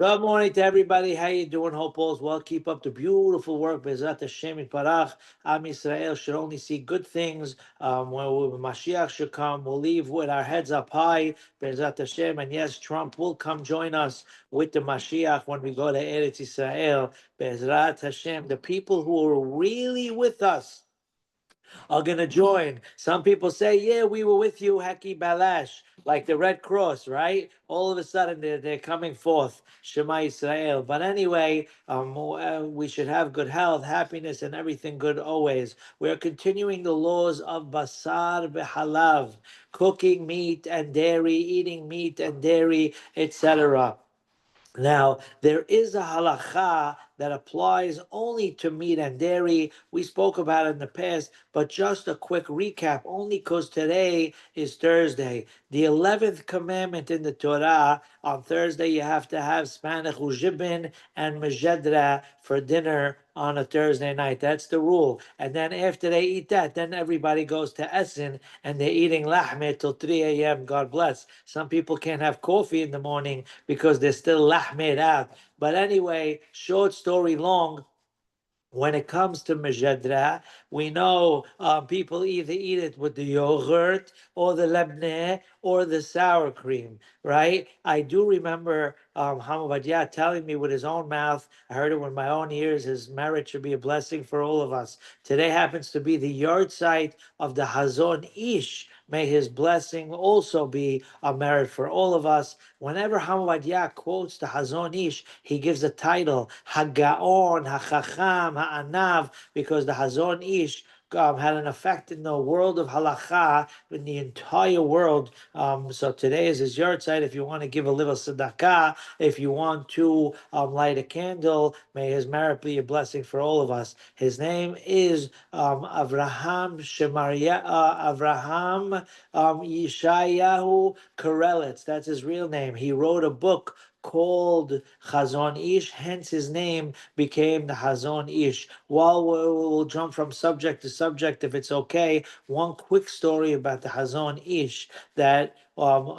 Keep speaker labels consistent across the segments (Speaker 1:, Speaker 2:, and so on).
Speaker 1: Good morning to everybody. How you doing? Hope all's well. Keep up the beautiful work. Bezrat Hashem Yitbarach. Am Yisrael should only see good things. When Mashiach should come, we'll leave with our heads up high. Bezrat Hashem. And yes, Trump will come join us with the Mashiach when we go to Eretz Yisrael. Bezrat Hashem. The people who are really with us are going to join. Some people say, yeah, we were with you, Heki Balash, like the Red Cross, right? All of a sudden, they're coming forth, Shema Israel. But anyway, we should have good health, happiness, and everything good always. We're continuing the laws of Basar Behalav, cooking meat and dairy, eating meat and dairy, etc. Now, there is a halacha that applies only to meat and dairy. We spoke about it in the past, but just a quick recap, only because today is Thursday. The 11th commandment in the Torah, on Thursday, you have to have spanach ujibin and mejedra for dinner on a Thursday night. That's the rule. And then after they eat that, then everybody goes to Essen and they're eating lahme till 3 a.m. God bless. Some people can't have coffee in the morning because they're still lahmed out. But anyway, short story long, when it comes to mejedra, we know people either eat it with the yogurt or the lebneh or the sour cream, right? I do remember Batya telling me with his own mouth, I heard it with my own ears, his marriage should be a blessing for all of us. Today happens to be the yard site of the Hazon Ish. May his blessing also be a merit for all of us. Whenever Batya quotes the Hazon Ish, he gives a title, Hagaon, Hachacham, Ha'anav, because the Hazon Ish had an effect in the world of halacha, in the entire world. So today is his yard site. If you want to give a little tzedakah, if you want to light a candle, may his merit be a blessing for all of us. His name is Avraham Yeshayahu Karelitz. That's his real name. He wrote a book called Chazon Ish, hence his name became the Chazon Ish. While we'll jump from subject to subject, if it's okay, one quick story about the Chazon Ish that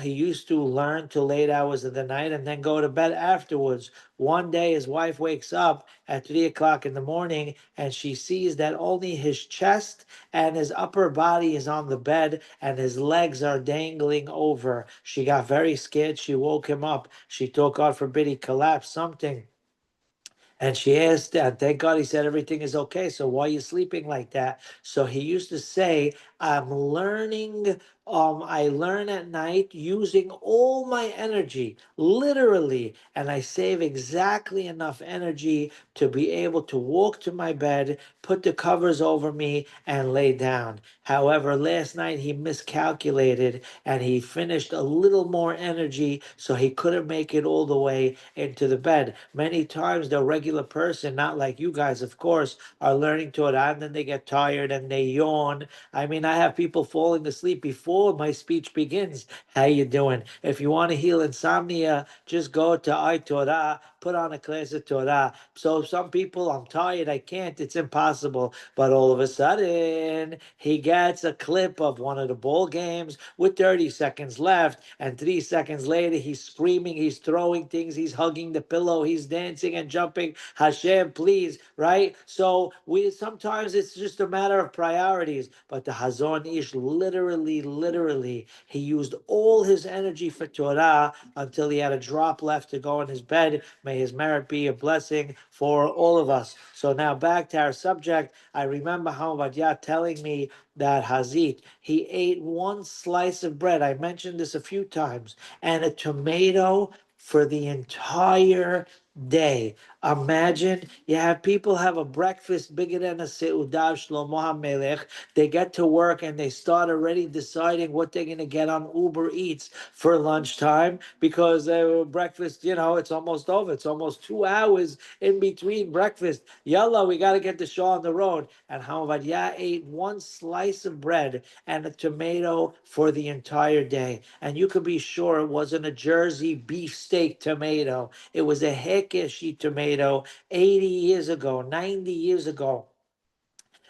Speaker 1: he used to learn till late hours of the night and then go to bed afterwards. One day, his wife wakes up at 3 o'clock in the morning and she sees that only his chest and his upper body is on the bed and his legs are dangling over. She got very scared. She woke him up. She thought, God forbid, he collapsed, something. And she asked, and thank God he said everything is okay. So why are you sleeping like that? So he used to say, I'm learning, I learn at night using all my energy, literally, and I save exactly enough energy to be able to walk to my bed, put the covers over me, and lay down. However, last night he miscalculated and he finished a little more energy, so he couldn't make it all the way into the bed. Many times the regular person, not like you guys, of course, are learning Torah and then they get tired and they yawn. I mean, I have people falling asleep before my speech begins. How you doing? If you want to heal insomnia, just go to iTorah, put on a class of Torah. So some people, I'm tired, I can't, it's impossible. But all of a sudden, he gets a clip of one of the ball games with 30 seconds left, and 3 seconds later, he's screaming, he's throwing things, he's hugging the pillow, he's dancing and jumping. Hashem, please, right? So we sometimes it's just a matter of priorities. But the Hazon Ish literally, he used all his energy for Torah until he had a drop left to go in his bed. May his merit be a blessing for all of us. So now back to our subject. I remember Batya telling me that Hazit, he ate one slice of bread. I mentioned this a few times, and a tomato for the entire day. Imagine you have people have a breakfast bigger than a seudah Shlomo HaMelech. They get to work and they start already deciding what they're going to get on Uber Eats for lunchtime because breakfast, it's almost over. It's almost 2 hours in between breakfast. Yalla, we got to get the show on the road. And Hamadia ate one slice of bread and a tomato for the entire day. And you could be sure it wasn't a Jersey beefsteak tomato. It was a Hekeshi tomato 80 years ago, 90 years ago.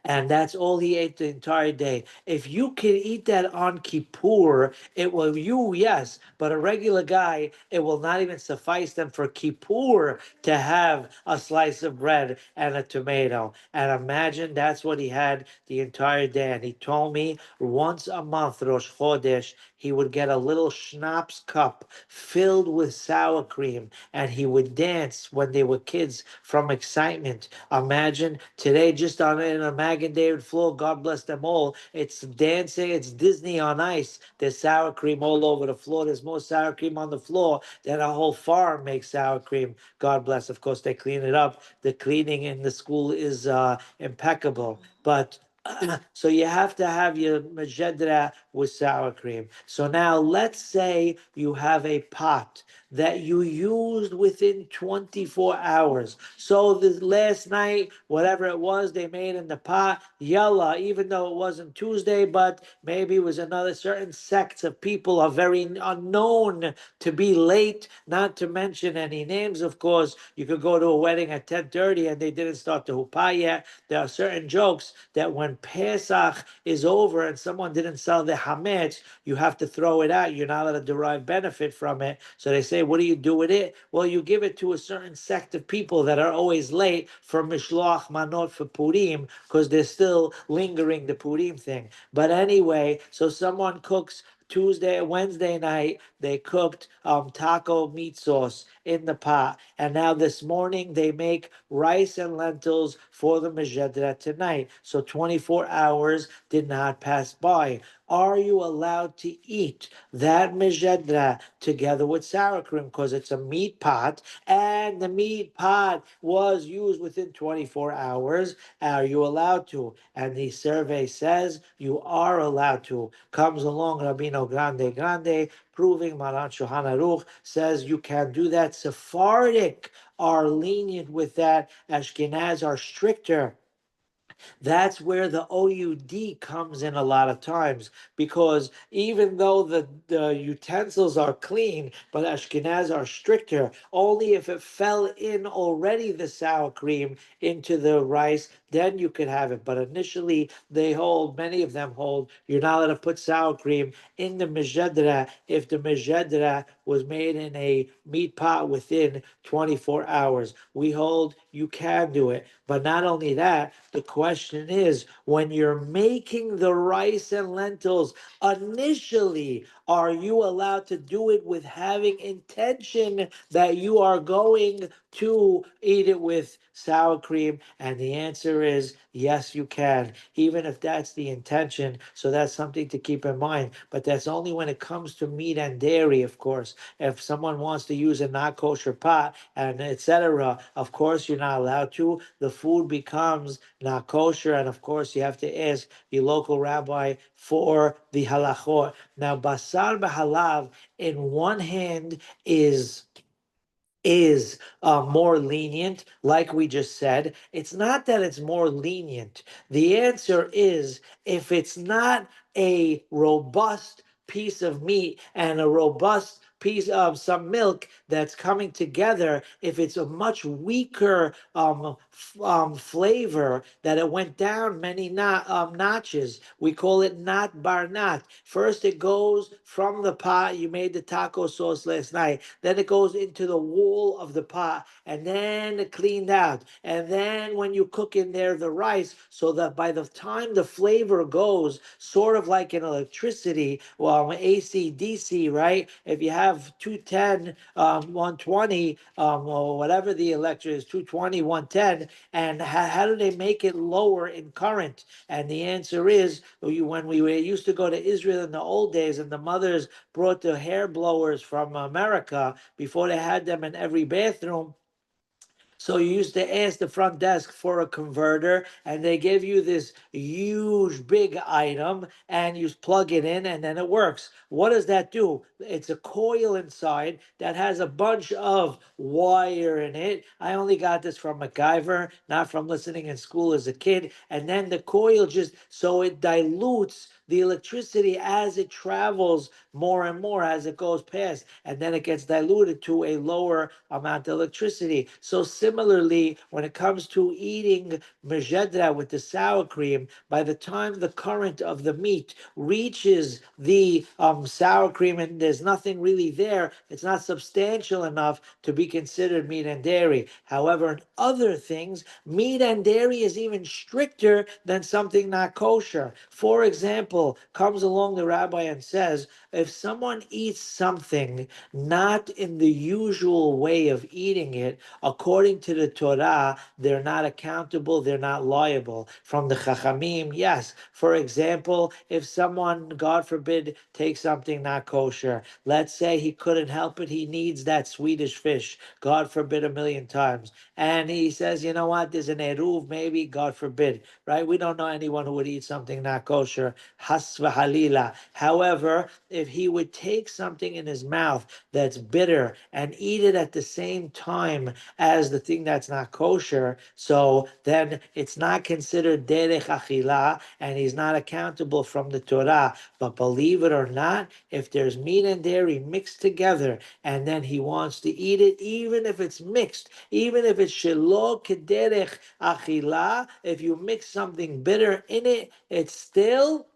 Speaker 1: and that's all he ate the entire day. If you can eat that on Kippur, it will, you, yes, but a regular guy, it will not even suffice them for Kippur to have a slice of bread and a tomato. And imagine that's what he had the entire day. And he told me once a month, Rosh Chodesh, he would get a little schnapps cup filled with sour cream, and he would dance when they were kids from excitement. Imagine today, just on in a Magen David floor, God bless them all. It's dancing, it's Disney on ice. There's sour cream all over the floor. There's more sour cream on the floor than a whole farm makes sour cream. God bless. Of course, they clean it up. The cleaning in the school is impeccable. But so you have to have your majedra with sour cream. So now let's say you have a pot that you used within 24 hours. So this last night, whatever it was they made in the pot, yalla, even though it wasn't Tuesday, but maybe it was another certain sects of people are very unknown to be late, not to mention any names, of course. You could go to a wedding at 10:30 and they didn't start the huppah yet. There are certain jokes that when Pesach is over and someone didn't sell the hametz, you have to throw it out. You're not allowed to derive benefit from it. So they say, what do you do with it? Well, you give it to a certain sect of people that are always late for mishloach manot for Purim because they're still lingering the Purim thing. But anyway, so someone cooks Tuesday, Wednesday night, they cooked taco meat sauce in the pot. And now this morning, they make rice and lentils for the Mejadra tonight. So 24 hours did not pass by. Are you allowed to eat that Mejadra together with sour cream? Because it's a meat pot, and the meat pot was used within 24 hours. Are you allowed to? And the survey says you are allowed to. Comes along Rabino Grande, proving Maran Shulchan Aruch says you can do that. Sephardic are lenient with that. Ashkenaz are stricter. That's where the OUD comes in a lot of times, because even though the utensils are clean, but Ashkenaz are stricter, only if it fell in already the sour cream into the rice, then you could have it. But initially, they hold, many of them hold, you're not allowed to put sour cream in the mejadra if the mejadra was made in a meat pot within 24 hours. We hold you can do it. But not only that, the question is when you're making the rice and lentils, initially, are you allowed to do it with having intention that you are going to eat it with sour cream? And the answer is yes, you can, even if that's the intention. So that's something to keep in mind. But that's only when it comes to meat and dairy, of course. If someone wants to use a not kosher pot and etc., of course you're not allowed to. The food becomes not kosher, and of course you have to ask your local rabbi for the halachot. Now, basar b'halav in one hand is more lenient, like we just said. It's not that it's more lenient. The answer is if it's not a robust piece of meat and a robust piece of some milk that's coming together, if it's a much weaker flavor that it went down many notches, we call it not bar not. First, it goes from the pot. You made the taco sauce last night. Then it goes into the wall of the pot, and then it cleaned out. And then when you cook in there the rice, so that by the time the flavor goes, sort of like in electricity, well, AC, DC, right? If you have 210, 120, or whatever the electric is, 220, 110, and how do they make it lower in current? And the answer is, when we used to go to Israel in the old days, and the mothers brought the hair blowers from America before they had them in every bathroom. So you used to ask the front desk for a converter, and they give you this huge big item, and you plug it in, and then it works. What does that do? It's a coil inside that has a bunch of wire in it. I only got this from MacGyver, not from listening in school as a kid. And then the coil just so it dilutes the electricity as it travels more and more as it goes past, and then it gets diluted to a lower amount of electricity. So similarly, when it comes to eating mezhedra with the sour cream, by the time the current of the meat reaches the sour cream and there's nothing really there, it's not substantial enough to be considered meat and dairy. However, in other things, meat and dairy is even stricter than something not kosher. For example, comes along the rabbi and says, if someone eats something not in the usual way of eating it, according to the Torah, they're not accountable, they're not liable. From the Chachamim, yes. For example, if someone, God forbid, takes something not kosher, let's say he couldn't help it, he needs that Swedish fish, God forbid a million times, and he says, you know what, there's an eruv, maybe, God forbid, right? We don't know anyone who would eat something not kosher, has v'halila. However, if he would take something in his mouth that's bitter and eat it at the same time as the thing that's not kosher, so then it's not considered derech achila, and he's not accountable from the Torah. But believe it or not, if there's meat and dairy mixed together, and then he wants to eat it, even if it's mixed, even if it's shelo kederech achila, if you mix something bitter in it, it's still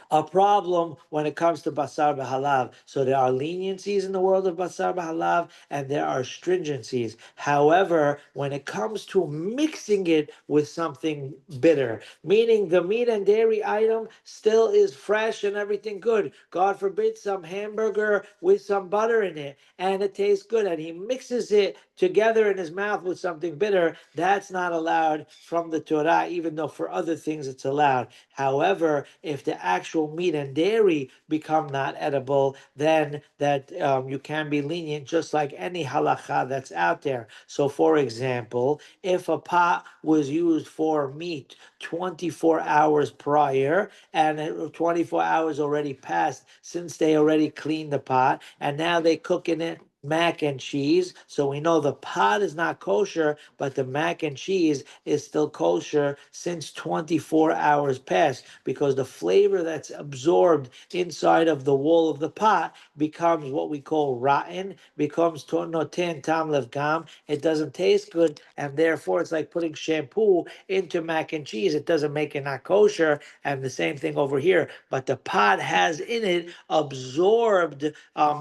Speaker 1: a problem when it comes to basar b'halav. So there are leniencies in the world of basar b'halav, and there are stringencies. However, when it comes to mixing it with something bitter, meaning the meat and dairy item still is fresh and everything good. God forbid some hamburger with some butter in it, and it tastes good, and he mixes it together in his mouth with something bitter, that's not allowed from the Torah, even though for other things it's allowed. However, if the actual meat and dairy become not edible, then that you can be lenient, just like any halacha that's out there. So, for example, if a pot was used for meat 24 hours prior, and 24 hours already passed since they already cleaned the pot, and now they cook in it mac and cheese. So we know the pot is not kosher, but the mac and cheese is still kosher since 24 hours passed, because the flavor that's absorbed inside of the wall of the pot becomes what we call rotten, becomes noten tam lev gam. It doesn't taste good, and therefore it's like putting shampoo into mac and cheese. It doesn't make it not kosher, and the same thing over here. But the pot has in it absorbed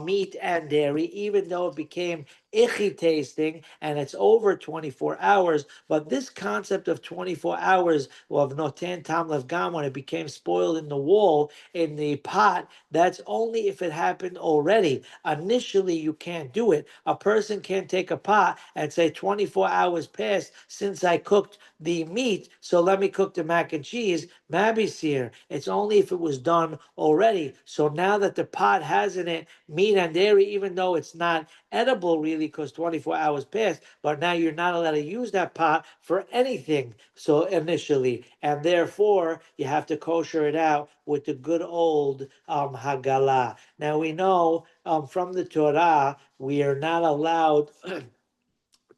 Speaker 1: meat and dairy, even though it became icky tasting and it's over 24 hours. But this concept of 24 hours of noten tam lev gam, when it became spoiled in the wall, in the pot, that's only if it happened already. Initially, you can't do it. A person can't take a pot and say 24 hours passed since I cooked the meat, so let me cook the mac and cheese. Mabisir. It's only if it was done already. So now that the pot has in it meat and dairy, even though it's not edible really because 24 hours passed, but now you're not allowed to use that pot for anything. So initially, and therefore you have to kosher it out with the good old Haggalah. Now we know from the Torah we are not allowed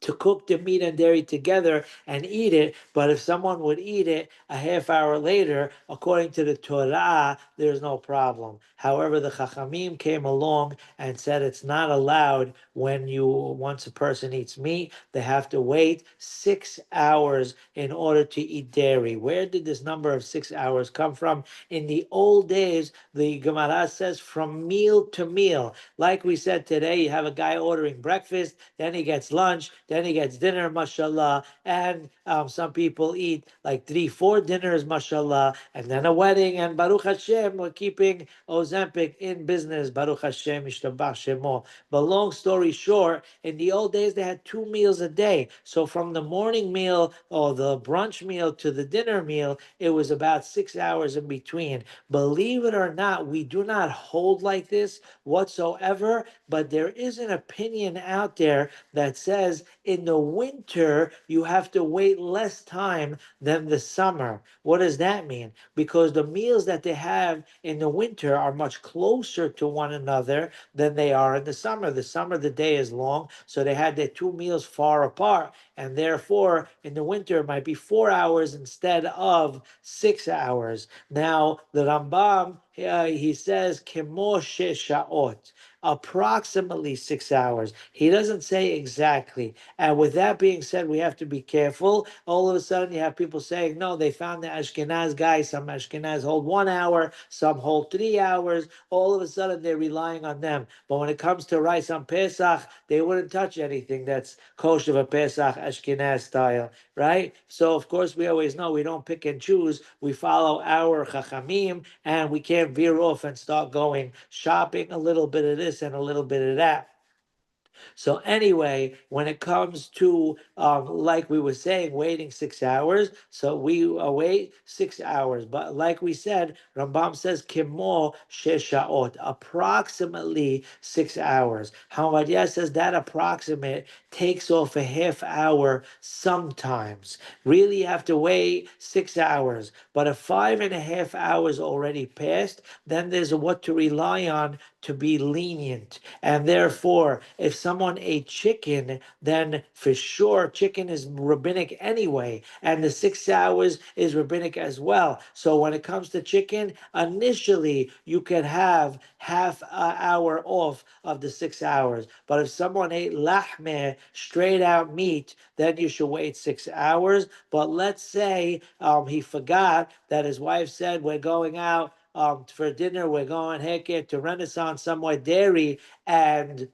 Speaker 1: to cook the meat and dairy together and eat it. But if someone would eat it a half hour later, according to the Torah, there's no problem. However, the Chachamim came along and said it's not allowed when once a person eats meat, they have to wait 6 hours in order to eat dairy. Where did this number of 6 hours come from? In the old days, the Gemara says from meal to meal. Like we said today, you have a guy ordering breakfast, then he gets lunch, then he gets dinner, mashallah, and some people eat like 3, 4 dinners, mashallah, and then a wedding, and Baruch Hashem, we're keeping Ozempic in business, Baruch Hashem, Ishtabach Shemo. But long story short, in the old days, they had 2 meals a day. So from the morning meal or the brunch meal to the dinner meal, it was about 6 hours in between. Believe it or not, we do not hold like this whatsoever, but there is an opinion out there that says in the winter, you have to wait less time than the summer. What does that mean? Because the meals that they have in the winter are much closer to one another than they are in the summer. The summer, the day is long, so they had their two meals far apart, and therefore in the winter it might be 4 hours instead of 6 hours. Now the Rambam, he says kemo shaot, approximately 6 hours. He doesn't say exactly. And with that being said, we have to be careful. All of a sudden, you have people saying, no, they found the Ashkenaz guy. Some Ashkenaz hold 1 hour, some hold 3 hours. All of a sudden, they're relying on them. But when it comes to rice on Pesach, they wouldn't touch anything that's kosher for Pesach Ashkenaz style, right? So, of course, we always know we don't pick and choose. We follow our Chachamim, and we can't veer off and start going shopping a little bit of this and a little bit of that. So anyway, when it comes to like we were saying, waiting 6 hours, so we wait 6 hours. But like we said, Rambam says kimo sheshaot, approximately 6 hours. Batya says that approximate takes off a half hour sometimes. Really, you have to wait 6 hours. But if 5.5 hours already passed, then there's what to rely on to be lenient. And therefore, if someone ate chicken, then for sure chicken is rabbinic anyway, and the 6 hours is rabbinic as well. So when it comes to chicken, initially you can have half an hour off of the 6 hours. But if someone ate lahmeh, straight out meat, then you should wait 6 hours. But let's say he forgot that his wife said, we're going out for dinner, we're going to Renaissance somewhere, dairy, and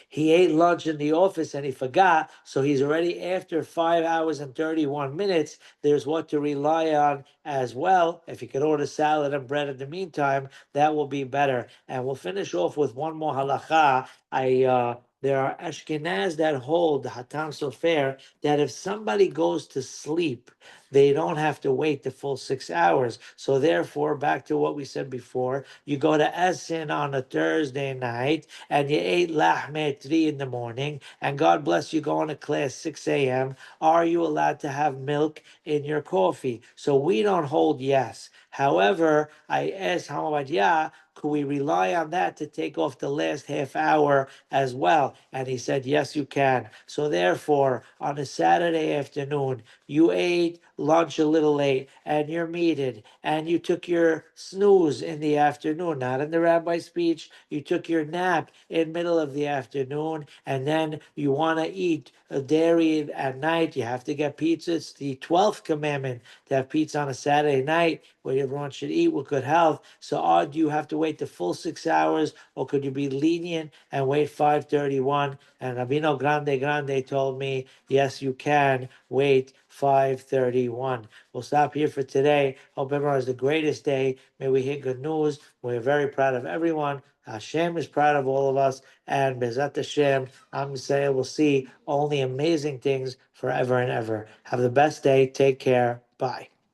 Speaker 1: he ate lunch in the office and he forgot, so he's already after 5 hours and 31 minutes. There's what to rely on as well. If you could order salad and bread in the meantime, that will be better. And we'll finish off with one more halacha. There are Ashkenaz that hold the Hatam Sofer that if somebody goes to sleep, they don't have to wait the full 6 hours. So therefore, back to what we said before, you go to Essen on a Thursday night and you ate lahmeh at 3 in the morning, and God bless you going to class 6 a.m., are you allowed to have milk in your coffee? So we don't hold yes. However, I asked Batya, could we rely on that to take off the last half hour as well? And he said, yes, you can. So therefore, on a Saturday afternoon, you ate lunch a little late and you're meated and you took your snooze in the afternoon, not in the rabbi's speech. You took your nap in middle of the afternoon, and then you want to eat a dairy at night. You have to get pizza. It's the 12th commandment to have pizza on a Saturday night where everyone should eat with good health. So do you have to wait the full 6 hours, or could you be lenient and wait 5:31? And Rabino Grande told me, yes, you can wait 5:31. We'll stop here for today. Hope everyone has the greatest day. May we hear good news. We're very proud of everyone. Hashem is proud of all of us. And Bezat Hashem, I'm saying we'll see only amazing things forever and ever. Have the best day. Take care. Bye.